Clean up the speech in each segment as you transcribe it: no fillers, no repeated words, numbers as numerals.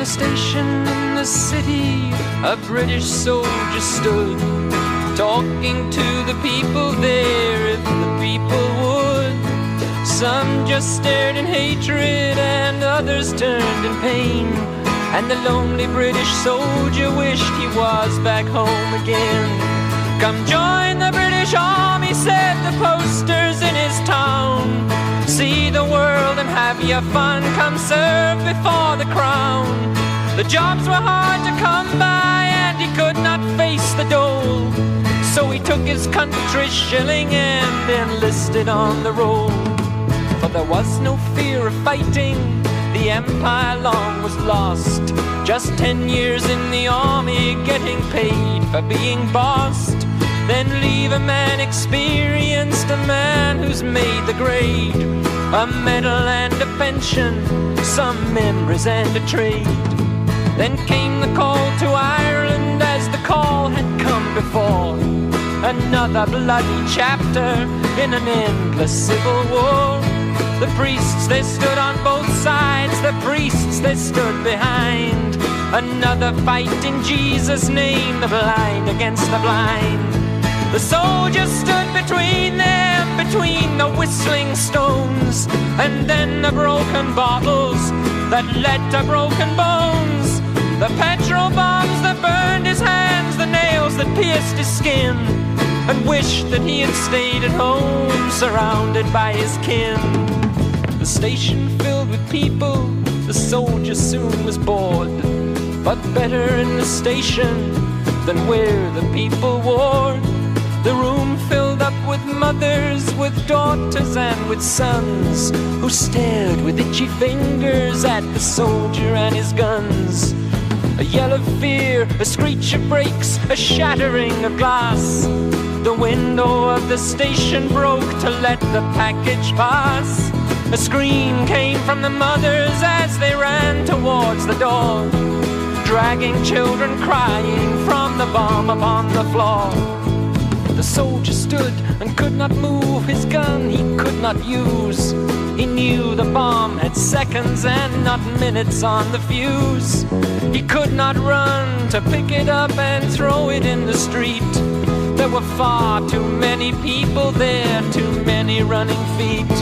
a station in the city, a British soldier stood, talking to the people there if the people would. Some just stared in hatred and others turned in pain, and the lonely British soldier wished he was back home again. Come join the British Army, said the posters in his town. See the world and have your fun, come serve before the crown. The jobs were hard to come by and he could not face the dole, so he took his country shilling and enlisted on the roll. But there was no fear of fighting, the empire long was lost. Just 10 years in the army, getting paid for being bossed. Then leave a man experienced, a man who's made the grade, a medal and a pension, some memories and a trade. Then came the call to Ireland as the call had come before. Another bloody chapter in an endless civil war. The priests, they stood on both sides, the priests, they stood behind. Another fight in Jesus' name, the blind against the blind. The soldiers stood between them, between the whistling stones, and then the broken bottles that led to broken bones. The petrol bombs that burned his hands, the nails that pierced his skin, and wished that he had stayed at home, surrounded by his kin. The station filled with people, the soldier soon was bored. But better in the station than where the people warred. The room filled up with mothers, with daughters and with sons, who stared with itchy fingers at the soldier and his guns. A yell of fear, a screech of brakes, a shattering of glass. The window of the station broke to let the package pass. A scream came from the mothers as they ran towards the door, dragging children crying from the bomb upon the floor. The soldier stood and could not move, his gun he could not use. He knew the bomb had seconds and not minutes on the fuse. He could not run to pick it up and throw it in the street. There were far too many people there, too many running feet.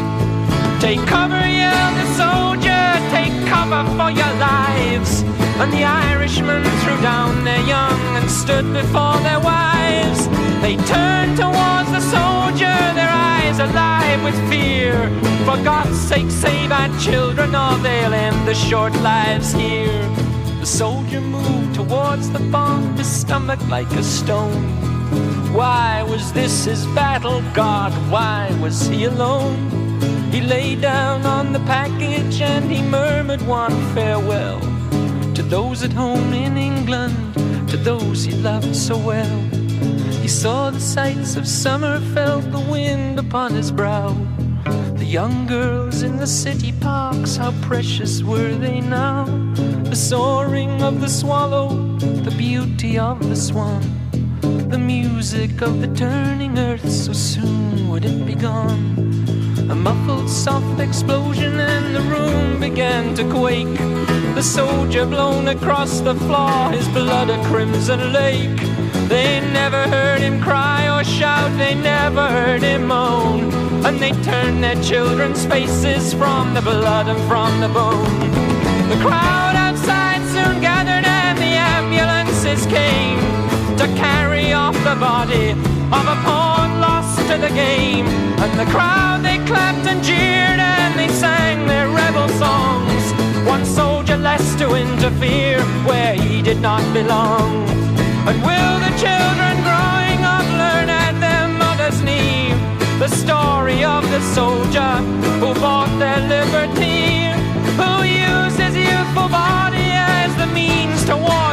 Take cover, yelled the soldier, take cover for your lives. And the Irishmen threw down their young and stood before their wives. They turned towards the soldier, their eyes alive with fear. For God's sake, save our children, or they'll end their short lives here. The soldier moved towards the bomb, his stomach like a stone. Why was this his battle, God? Why was he alone? He lay down on the package and he murmured one farewell to those at home in England, to those he loved so well. He saw the sights of summer, felt the wind upon his brow. The young girls in the city parks, how precious were they now. The soaring of the swallow, the beauty of the swan, the music of the turning earth, so soon would it be gone. A muffled soft explosion and the room began to quake. The soldier blown across the floor, his blood a crimson lake. They never heard him cry or shout, they never heard him moan. And they turned their children's faces from the blood and from the bone. The crowd outside soon gathered and the ambulances came to carry off the body of a pawn lost to the game. And the crowd, they clapped and jeered and they sang their rebel songs. One soldier less to interfere where he did not belong. And will the children growing up learn at their mother's knee the story of the soldier who fought their liberty, who used his youthful body as the means toward